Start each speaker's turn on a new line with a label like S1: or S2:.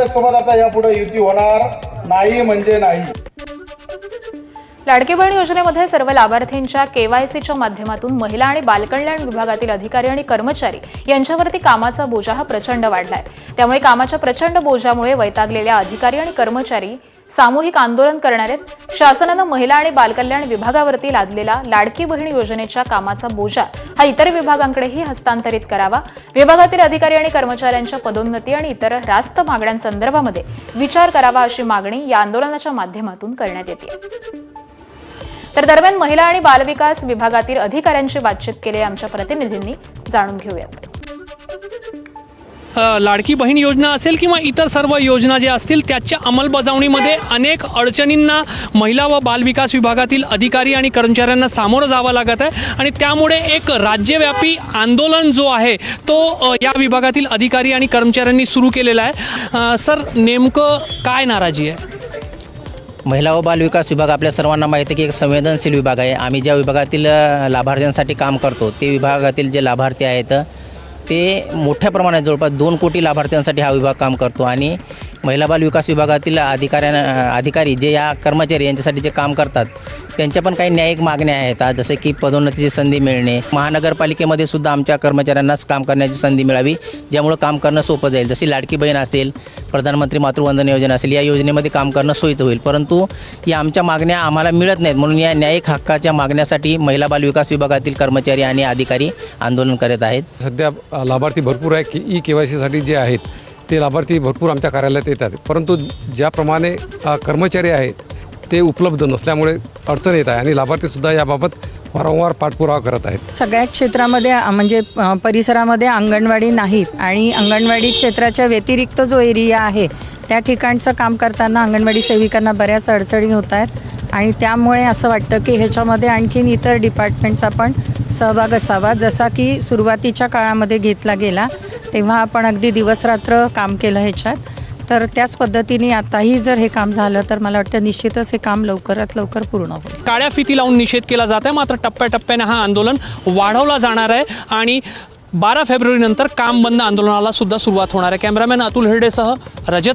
S1: सोबत आता यापुढे युती होणार नाही म्हणजे नाही।
S2: लाडकी बहीण योजनेमध्ये सर्व लाभार्थींच्या केवायसीच्या माध्यमातून महिला आणि बालकल्याण विभागातील अधिकारी आणि कर्मचारी यांच्यावरती कामाचा बोजा हा प्रचंड वाढलाय। त्यामुळे कामाच्या प्रचंड बोजामुळे वैतागलेल्या अधिकारी आणि कर्मचारी सामूहिक आंदोलन करणार आहेत। शासनाने महिला आणि बालकल्याण विभागावरती लादलेला लाडकी बहीण योजनेच्या कामाचा बोजा हा इतर विभागांकडेही हस्तांतरित करावा, विभागातील अधिकारी आणि कर्मचाऱ्यांच्या पदोन्नती आणि इतर रास्त मागण्यांसंदर्भामध्ये विचार करावा अशी मागणी या आंदोलनाच्या माध्यमातून करण्यात येते। तर दरम्यान महिला आणि बालविकास विभागातील अधिकाऱ्यांशी बातचीत केली आमच्या प्रतिनिधींनी, जाणून घेऊयात।
S3: लाडकी बहीण योजना असेल किंवा इतर सर्व योजना ज्या असतील त्याच्या अंमलबजावणीमध्ये अनेक अडचणींना महिला व बालविकास विभागातील अधिकारी आणि कर्मचाऱ्यांना सामोरं जावं लागत आहे आणि त्यामुळे एक राज्यव्यापी आंदोलन जो आहे तो या विभागातील अधिकारी आणि कर्मचाऱ्यांनी सुरू केलेला आहे। सर, नेमकं काय नाराजी आहे?
S4: महिला व बाल विकास विभाग आपल्या सर्वांना माहिती आहे की एक संवेदनशील विभाग आहे। आम्ही ज्या विभागातील लाभार्थ्यांसाठी काम करतो ते विभागातील जे लाभार्थी आहेत ते मोठ्या प्रमाणात जवळपास 2 कोटी लाभार्थ्यांसाठी हा विभाग काम करतो आणि महिला बाल विकास विभागातील अधिकारी जे या कर्मचारी यांच्यासाठी जे काम करतात त्यांच्या पण काही न्यायिक मागण्या आहेत, जसे की पदोन्नतीची संधी मिळणे, महानगरपालिकेमध्ये सुद्धा आमच्या कर्मचाऱ्यांनाच काम करण्याची संधी मिळावी ज्यामुळे काम करणं सोपं जाईल। जशी लाडकी बहीण असेल, प्रधानमंत्री मातृवंदना योजना असेल, या योजनेमध्ये काम करणं सोयीचं होईल, परंतु या आमच्या मागण्या आम्हाला मिळत नाहीत। म्हणून या न्यायिक हक्काच्या मागण्यासाठी महिला बाल विकास विभागातील कर्मचारी आणि अधिकारी आंदोलन करत आहेत।
S5: सध्या लाभार्थी भरपूर आहे की ई-केवायसीसाठी जे आहेत ते लाभार्थी भरपूर आमच्या कार्यालयात येतात, परंतु ज्याप्रमाणे कर्मचारी आहेत ते उपलब्ध नसल्यामुळे अडचण येत आहे आणि लाभार्थीसुद्धा याबाबत वारंवार पाठपुरावा करत आहेत।
S6: सगळ्या क्षेत्रामध्ये म्हणजे परिसरामध्ये अंगणवाडी नाहीत आणि अंगणवाडी क्षेत्राच्या व्यतिरिक्त जो एरिया आहे त्या ठिकाणचं काम करताना अंगणवाडी सेविकांना बऱ्याच अडचणी होत आहेत आणि त्यामुळे असं वाटतं की ह्याच्यामध्ये आणखीन इतर डिपार्टमेंटचा पण सहभाग असावा, जसा की सुरुवातीच्या काळामध्ये घेतला गेला तेव्हा आपण अगदी दिवसरात्र काम केलं ह्याच्यात। तर त्याच पद्धतीने आताही जर हे काम झालं तर मला वाटतं निश्चितच हे काम लवकरात लवकर पूर्ण होईल।
S3: काळ्या फिती लावून निषेध केला जात आहे, मात्र टप्प्याटप्प्याने हा आंदोलन वाढवला जाणार आहे आणि 12 फेब्रुवारी नंतर काम बंद आंदोलनाला सुद्धा सुरुवात होणार आहे। कॅमेरामॅन अतुल हिरडेसह रजत